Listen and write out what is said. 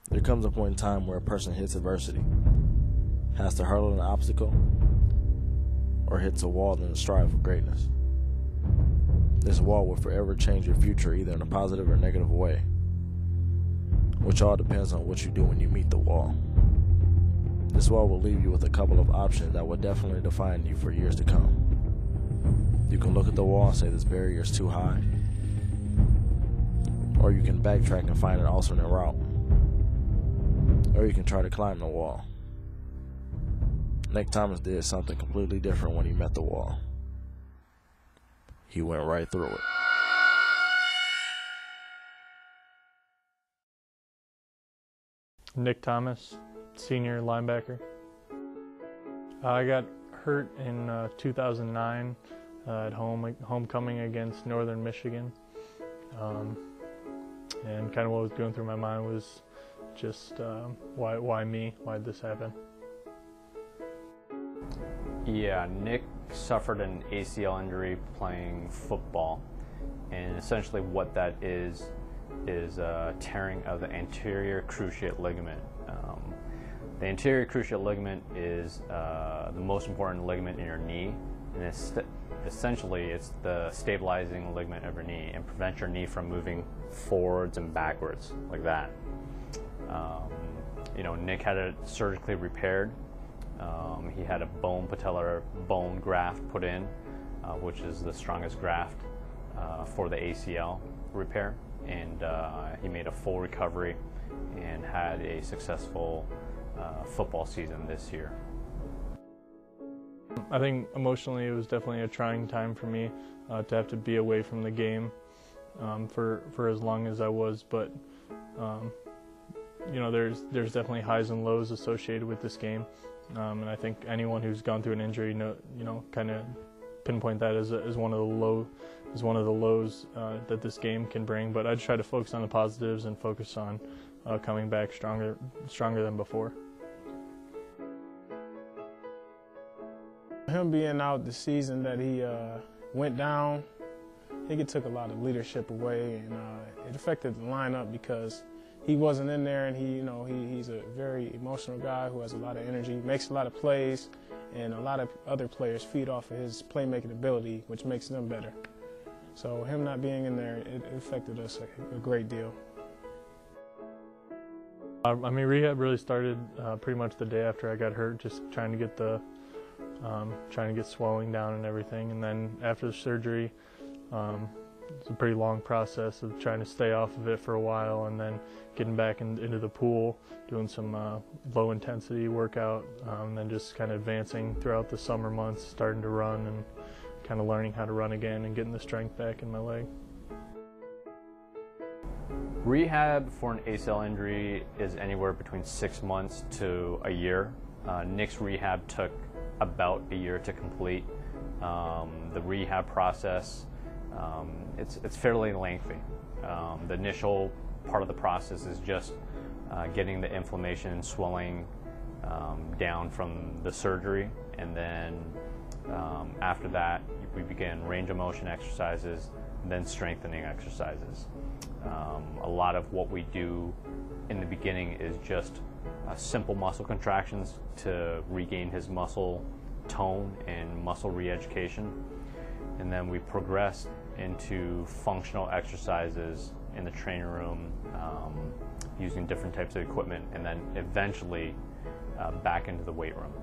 There comes a point in time where a person hits adversity, has to hurdle an obstacle, or hits a wall in the strive for greatness. This wall will forever change your future either in a positive or negative way, which all depends on what you do when you meet the wall. This wall will leave you with a couple of options that will definitely define you for years to come. You can look at the wall and say this barrier is too high, or you can backtrack and find an alternate route, or you can try to climb the wall. Nick Thomas did something completely different when he met the wall. He went right through it. Nick Thomas, senior linebacker. I got hurt in 2009 at homecoming against Northern Michigan. And kind of what was going through my mind was just why me? Why'd this happen? Yeah, Nick suffered an ACL injury playing football, and essentially what that is tearing of the anterior cruciate ligament. The anterior cruciate ligament is the most important ligament in your knee, and essentially it's the stabilizing ligament of your knee and prevents your knee from moving forwards and backwards like that. Nick had it surgically repaired. He had a patellar bone graft put in, which is the strongest graft for the ACL repair, and he made a full recovery and had a successful football season this year. I think emotionally it was definitely a trying time for me to have to be away from the game for as long as I was, but there's definitely highs and lows associated with this game, and I think anyone who's gone through an injury kind of pinpoint that as one of the lows that this game can bring. But I just try to focus on the positives and focus on coming back stronger than before. Him being out the season that he went down, I think it took a lot of leadership away, and it affected the lineup because he wasn't in there, and he's a very emotional guy who has a lot of energy, makes a lot of plays, and a lot of other players feed off of his playmaking ability, which makes them better. So him not being in there, it affected us a great deal. Rehab really started pretty much the day after I got hurt, just trying to get swelling down and everything. And then after the surgery, it's a pretty long process of trying to stay off of it for a while, and then getting back into the pool, doing some low intensity workout, and then just kind of advancing throughout the summer months, starting to run and kind of learning how to run again and getting the strength back in my leg. Rehab for an ACL injury is anywhere between 6 months to a year. Nick's rehab took about a year to complete. The rehab process, it's fairly lengthy. The initial part of the process is just getting the inflammation and swelling down from the surgery, and then after that we begin range of motion exercises, and then strengthening exercises. A lot of what we do in the beginning is just simple muscle contractions to regain his muscle tone and muscle re-education, and then we progress into functional exercises in the training room using different types of equipment, and then eventually back into the weight room.